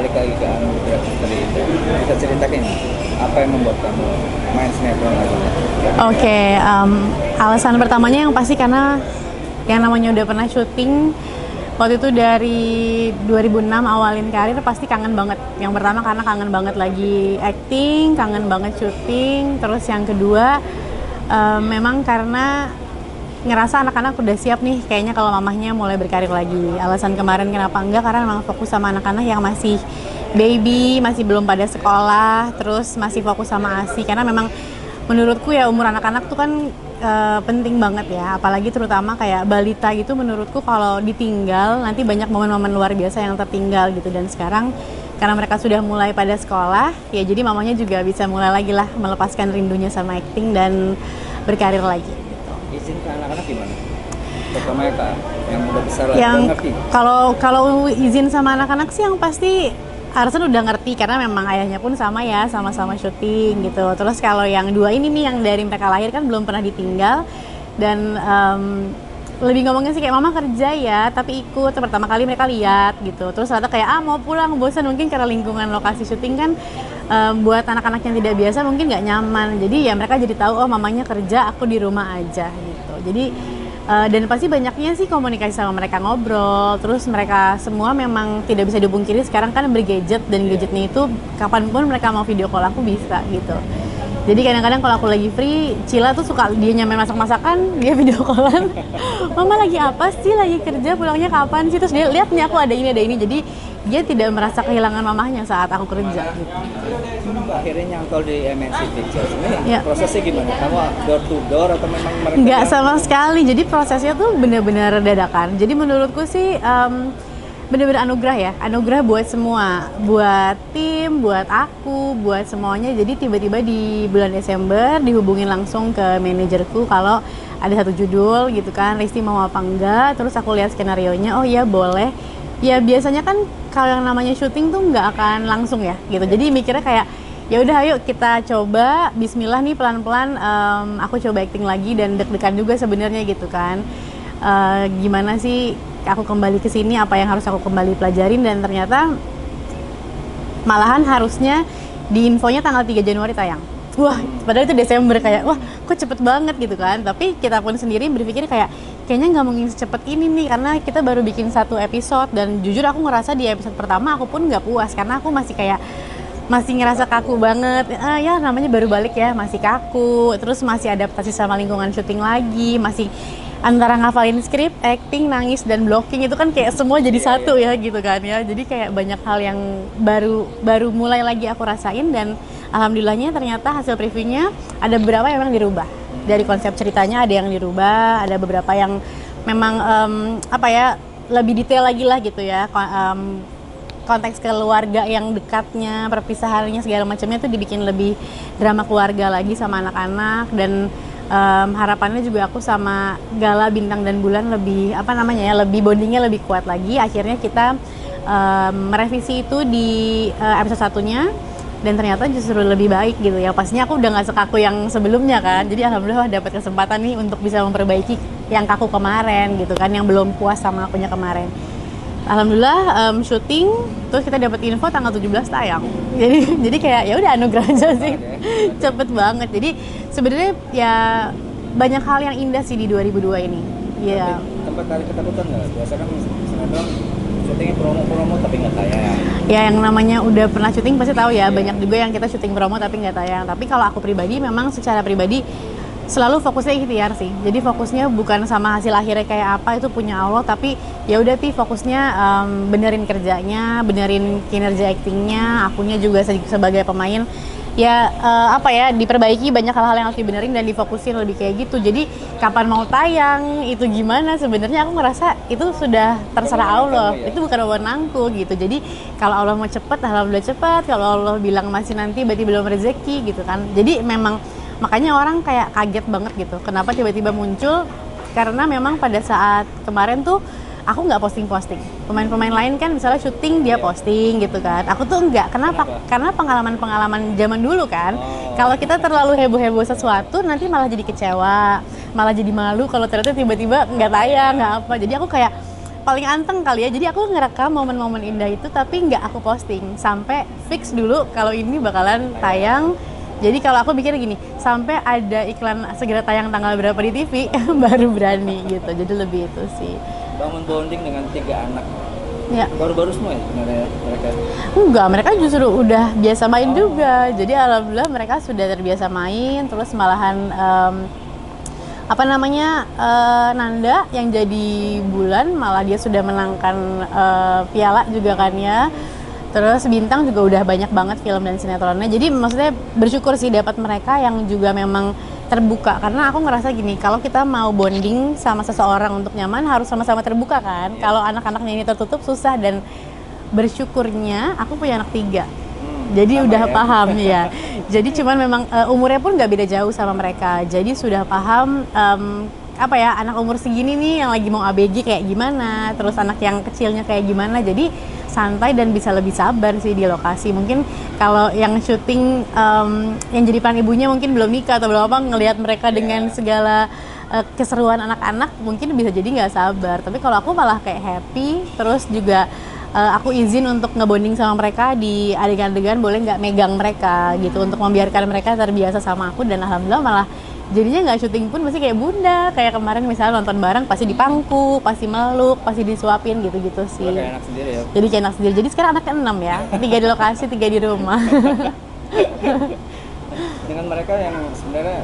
balik lagi ke anugerah tadi itu, bisa ceritakan apa yang membuat kamu main sinetron lagi? Oke, alasan pertamanya yang pasti karena yang namanya udah pernah syuting waktu itu dari 2006 awalin karir, pasti kangen banget. Yang pertama karena kangen banget lagi acting, kangen banget syuting. Terus yang kedua memang karena ngerasa anak-anak udah siap nih kayaknya kalau mamahnya mulai berkarir lagi. Alasan kemarin kenapa enggak, karena memang fokus sama anak-anak yang masih baby, masih belum pada sekolah, terus masih fokus sama ASI. Karena memang menurutku ya umur anak-anak tuh kan penting banget ya, apalagi terutama kayak balita gitu. Menurutku kalau ditinggal nanti banyak momen-momen luar biasa yang tertinggal gitu. Dan sekarang karena mereka sudah mulai pada sekolah ya, jadi mamanya juga bisa mulai lagi lah melepaskan rindunya sama acting dan berkarir lagi gitu. Izin ke anak-anak gimana? Terutama ya kak, yang udah besar lah, Yang udah ngerti. kalau izin sama anak-anak sih yang pasti Arsen udah ngerti karena memang ayahnya pun sama ya, sama-sama syuting gitu. Terus kalau yang dua ini nih yang dari mereka lahir kan belum pernah ditinggal, dan lebih ngomongnya sih kayak mama kerja ya, tapi ikut pertama kali mereka lihat gitu. Terus ternyata kayak mau pulang bosan, mungkin karena lingkungan lokasi syuting kan buat anak-anak yang tidak biasa mungkin nggak nyaman. Jadi ya mereka jadi tahu oh mamanya kerja, aku di rumah aja gitu. Jadi dan pasti banyaknya sih komunikasi sama mereka, ngobrol. Terus mereka semua memang tidak bisa dipungkiri sekarang kan bergadget, dan gadgetnya itu kapanpun mereka mau video call aku bisa gitu. Jadi kadang-kadang kalau aku lagi free, Cila tuh suka dia nyampe masak-masakan, dia video callan. Mama lagi apa sih, lagi kerja, pulangnya kapan sih? Terus dia lihat nih aku ada ini. Jadi dia tidak merasa kehilangan mamahnya saat aku kerja gitu. Akhirnya nyantol di MNC Pictures ini Ya. prosesnya gimana? Kamu door to door atau memang mereka Nggak yang- sama sekali, jadi prosesnya tuh benar-benar dadakan. Jadi menurutku sih benar-benar anugerah buat semua, buat tim, buat aku, buat semuanya. Jadi tiba-tiba di bulan Desember dihubungin langsung ke manajerku kalau ada satu judul gitu kan, Risti mau apa enggak. Terus aku lihat skenarionya, oh iya boleh. Ya biasanya kan kalau yang namanya syuting tuh nggak akan langsung ya gitu. Jadi mikirnya kayak ya udah ayo kita coba, Bismillah nih pelan-pelan. Aku coba acting lagi dan deg-degan juga sebenarnya gitu kan. Gimana sih aku kembali ke sini, apa yang harus aku kembali pelajarin, dan ternyata malahan harusnya di infonya tanggal 3 Januari tayang. Wah, padahal itu Desember, kayak wah kok cepet banget gitu kan. Tapi kita pun sendiri berpikir kayaknya nggak mungkin secepat ini nih, karena kita baru bikin satu episode. Dan jujur aku ngerasa di episode pertama aku pun nggak puas, karena aku masih ngerasa kaku banget. Ya namanya baru balik ya, masih kaku. Terus masih adaptasi sama lingkungan syuting lagi, masih antara ngafalin skrip, acting, nangis, dan blocking itu kan kayak semua jadi satu ya gitu kan ya. Jadi kayak banyak hal yang baru mulai lagi aku rasain, dan alhamdulillahnya ternyata hasil previewnya ada beberapa yang memang dirubah. Dari konsep ceritanya ada yang dirubah, ada beberapa yang memang lebih detail lagi lah gitu ya. Konteks keluarga yang dekatnya, perpisahannya segala macamnya tuh dibikin lebih drama keluarga lagi sama anak-anak. Dan harapannya juga aku sama Gala, Bintang, dan Bulan lebih lebih bondingnya lebih kuat lagi. Akhirnya kita merevisi itu di episode satunya, dan ternyata justru lebih baik gitu ya. Pastinya aku udah nggak sekaku yang sebelumnya kan, jadi alhamdulillah dapat kesempatan nih untuk bisa memperbaiki yang kaku kemarin gitu kan, yang belum puas sama akunya kemarin. Alhamdulillah syuting, terus kita dapat info tanggal 17 tayang. Jadi kayak ya udah anugerah aja sih. Cepet banget. Jadi sebenarnya ya banyak hal yang indah sih di 2002 ini. Iya. Tempat kali ketakutan nggak? Biasa kan sinetron syutingnya promo-promo tapi nggak tayang. Ya yang namanya udah pernah syuting pasti tahu ya, banyak juga yang kita syuting promo tapi nggak tayang. Tapi kalau aku pribadi, memang secara pribadi selalu fokusnya ikhtiar sih. Jadi fokusnya bukan sama hasil akhirnya kayak apa, itu punya Allah. Tapi ya udah fokusnya benerin kerjanya, benerin kinerja aktingnya, akunya juga sebagai pemain. Ya diperbaiki banyak hal-hal yang harus dibenerin dan difokusin lebih kayak gitu. Jadi kapan mau tayang itu gimana, sebenarnya aku ngerasa itu sudah terserah Allah. Itu bukan wewenangku gitu. Jadi kalau Allah mau cepet, alhamdulillah cepet. Kalau Allah bilang masih nanti, berarti belum rezeki gitu kan. Jadi memang makanya orang kayak kaget banget gitu, kenapa tiba-tiba muncul. Karena memang pada saat kemarin tuh aku nggak posting. Pemain-pemain lain kan misalnya syuting dia posting gitu kan, aku tuh enggak. Kenapa? Karena pengalaman zaman dulu kan, kalau kita terlalu heboh-heboh sesuatu nanti malah jadi kecewa, malah jadi malu kalau ternyata tiba-tiba nggak tayang, nggak apa. Jadi aku kayak paling anteng kali ya. Jadi aku ngerekam momen-momen indah itu tapi nggak aku posting sampai fix dulu kalau ini bakalan tayang. Jadi kalau aku mikir gini, sampai ada iklan segera tayang tanggal berapa di TV baru berani gitu. Jadi lebih itu sih. Bangun bonding dengan 3 anak. Ya. Baru-baru semua ya sebenarnya mereka. Enggak, mereka justru udah biasa main juga. Jadi alhamdulillah mereka sudah terbiasa main. Terus malahan Nanda yang jadi bulan malah dia sudah menangkan piala juga kan ya. Terus Bintang juga udah banyak banget film dan sinetronnya. Jadi maksudnya bersyukur sih dapat mereka yang juga memang terbuka. Karena aku ngerasa gini, kalau kita mau bonding sama seseorang untuk nyaman harus sama-sama terbuka kan. Kalau anak-anaknya ini tertutup susah, dan bersyukurnya aku punya anak 3. Jadi udah ya. Paham ya. Jadi cuman memang umurnya pun nggak beda jauh sama mereka. Jadi sudah paham anak umur segini nih yang lagi mau ABG kayak gimana, terus anak yang kecilnya kayak gimana. Jadi santai dan bisa lebih sabar sih di lokasi. Mungkin kalau yang syuting yang jadi peran ibunya mungkin belum nikah atau belum apa, ngelihat mereka dengan segala keseruan anak-anak mungkin bisa jadi nggak sabar. Tapi kalau aku malah kayak happy, terus juga aku izin untuk ngebonding sama mereka di adegan-adegan, boleh nggak megang mereka gitu untuk membiarkan mereka terbiasa sama aku. Dan alhamdulillah malah jadinya nggak syuting pun pasti kayak bunda, kayak kemarin misalnya nonton bareng pasti dipangku, pasti meluk, pasti disuapin gitu-gitu sih. Kayak anak sendiri ya. Jadi kayak anak sendiri. Jadi sekarang anaknya 6 ya, 3 di lokasi, 3 di rumah. Dengan mereka yang sebenarnya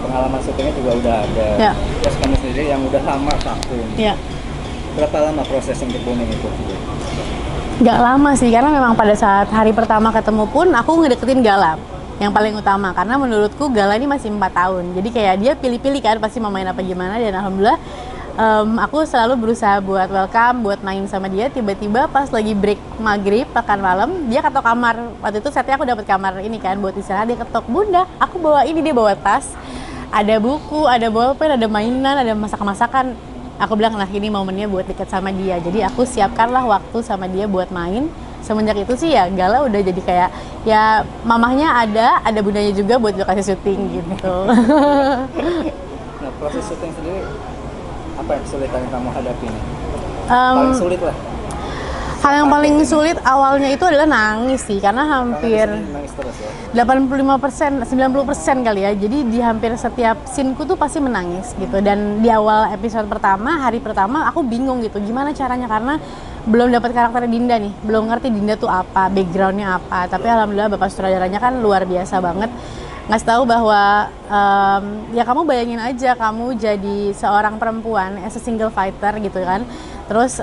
pengalaman syutingnya juga udah ada. Ya. Terus kamu sendiri yang udah lama vakum. Ya. Berapa lama proses untuk booming itu? Gak lama sih, karena memang pada saat hari pertama ketemu pun aku ngedeketin Gala yang paling utama, karena menurutku Gala ini masih 4 tahun, jadi kayak dia pilih-pilih kan pasti mau main apa gimana. Dan alhamdulillah aku selalu berusaha buat welcome, buat main sama dia. Tiba-tiba pas lagi break maghrib makan malam, dia ketok kamar. Waktu itu setnya aku dapat kamar ini kan buat istirahat. Dia ketok, bunda aku bawa ini. Dia bawa tas, ada buku, ada bolpen, ada mainan, ada masak-masakan. Aku bilang, nah ini momennya buat deket sama dia. Jadi aku siapkanlah waktu sama dia buat main. Semenjak itu sih ya Gala udah jadi kayak ya mamahnya ada bundanya juga buat lokasi syuting gitu. Nah, proses syuting sendiri apa yang kesulitan yang kamu hadapi nih? Paling sulit lah. Hal yang paling sulit awalnya itu adalah nangis sih, karena hampir nangis terus ya? 85%, 90% kali ya. Jadi di hampir setiap scene-ku tuh pasti menangis gitu. Dan di awal episode pertama, hari pertama aku bingung gitu gimana caranya, karena belum dapat karakter Dinda nih, belum ngerti Dinda tuh apa, backgroundnya apa. Tapi alhamdulillah bapak sutradaranya kan luar biasa banget, ngasih tahu bahwa ya kamu bayangin aja kamu jadi seorang perempuan as a single fighter gitu kan, terus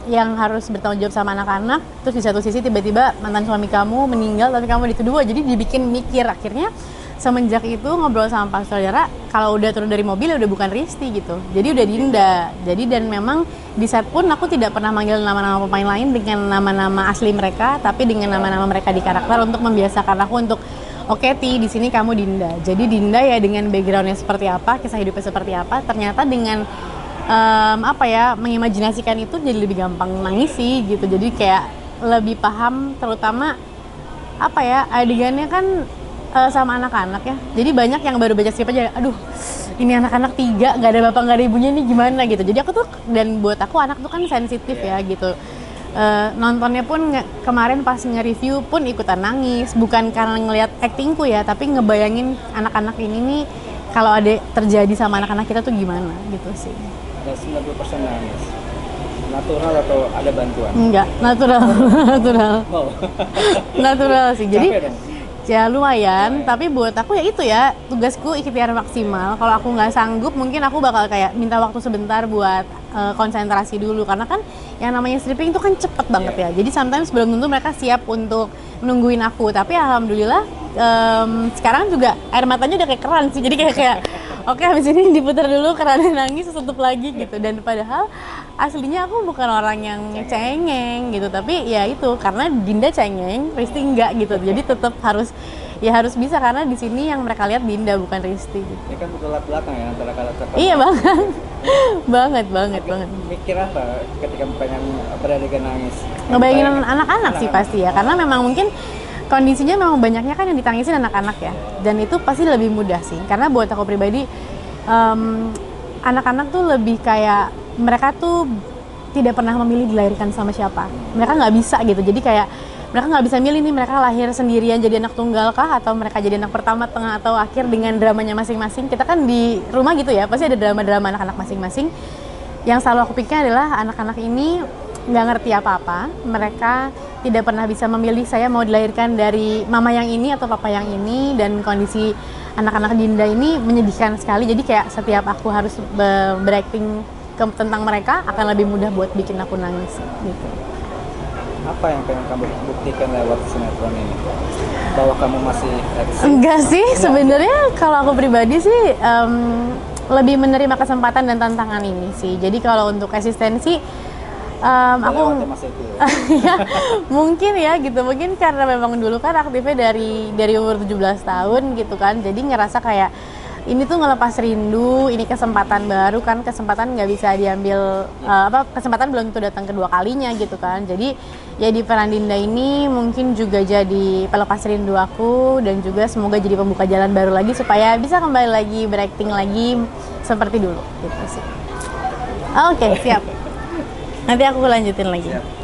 yang harus bertanggung jawab sama anak-anak, terus di satu sisi tiba-tiba mantan suami kamu meninggal tapi kamu dituduh. Jadi dibikin mikir. Akhirnya semenjak itu ngobrol sama Pak Sutradara, kalau udah turun dari mobil udah bukan Risti gitu, jadi udah Dinda. Jadi dan memang di set pun aku tidak pernah manggil nama-nama pemain lain dengan nama-nama asli mereka, tapi dengan nama-nama mereka di karakter untuk membiasakan aku untuk oke Ti, di sini kamu Dinda. Jadi Dinda ya dengan backgroundnya seperti apa, kisah hidupnya seperti apa, ternyata dengan mengimajinasikan itu jadi lebih gampang nangis sih gitu. Jadi kayak lebih paham, terutama adegannya kan sama anak-anak ya. Jadi banyak yang baru baca skrip aja, aduh ini anak-anak 3, nggak ada bapak nggak ada ibunya nih gimana gitu. Jadi aku tuh, dan buat aku anak tuh kan sensitif ya gitu. Nontonnya pun kemarin pas nge-review pun ikutan nangis, bukan karena ngelihat actingku ya, tapi ngebayangin anak-anak ini nih kalau ada terjadi sama anak-anak kita tuh gimana gitu sih. Ada 90% nangis. Natural atau ada bantuan? Enggak, natural. Oh. Natural sih. Jadi capek dong? Ya lumayan, tapi buat aku ya itu ya, tugasku ikhtiar maksimal. Kalau aku nggak sanggup, mungkin aku bakal kayak minta waktu sebentar buat konsentrasi dulu. Karena kan yang namanya stripping itu kan cepet banget ya. Jadi sometimes belum tentu mereka siap untuk nungguin aku. Tapi alhamdulillah sekarang juga air matanya udah kayak keran sih. Jadi kayak oke, habis ini diputar dulu, kerannya nangis, tutup lagi gitu. Dan padahal aslinya aku bukan orang yang cengeng gitu, tapi ya itu karena Dinda cengeng, Risti enggak gitu. Jadi tetap harus bisa, karena di sini yang mereka lihat Dinda bukan Risti gitu. Ini kan bertolak belakang ya antara karakter. Iya banget. banget. Mikir apa ketika pengen beradegan nangis? Ngebayangin anak-anak sih pasti ya, karena memang mungkin kondisinya memang banyaknya kan yang ditangisin anak-anak ya, dan itu pasti lebih mudah sih. Karena buat aku pribadi anak-anak tuh lebih kayak mereka tuh tidak pernah memilih dilahirkan sama siapa. Mereka nggak bisa gitu. Jadi kayak mereka nggak bisa milih nih mereka lahir sendirian jadi anak tunggal kah atau mereka jadi anak pertama, tengah atau akhir dengan dramanya masing-masing. Kita kan di rumah gitu ya, pasti ada drama-drama anak-anak masing-masing. Yang selalu aku pikirkan adalah anak-anak ini nggak ngerti apa-apa. Mereka tidak pernah bisa memilih saya mau dilahirkan dari mama yang ini atau papa yang ini, dan kondisi anak-anak Dinda ini menyedihkan sekali. Jadi kayak setiap aku harus berakting tentang mereka akan lebih mudah buat bikin aku nangis gitu. Apa yang pengen kamu buktikan lewat sinetron ini? Bahwa kamu masih eksis? Enggak sih, sebenarnya kalau aku pribadi sih lebih menerima kesempatan dan tantangan ini sih. Jadi kalau untuk eksistensi aku Mas itu ya? ya, mungkin ya gitu. Mungkin karena memang dulu kan aktifnya dari umur 17 tahun gitu kan. Jadi ngerasa kayak ini tuh ngelepas rindu, ini kesempatan baru kan, kesempatan nggak bisa diambil, kesempatan belum tentu datang kedua kalinya gitu kan. Jadi ya di peran Dinda ini mungkin juga jadi pelepas rindu aku, dan juga semoga jadi pembuka jalan baru lagi supaya bisa kembali lagi berakting lagi seperti dulu gitu sih. Oke, siap. Nanti aku lanjutin lagi. Siap.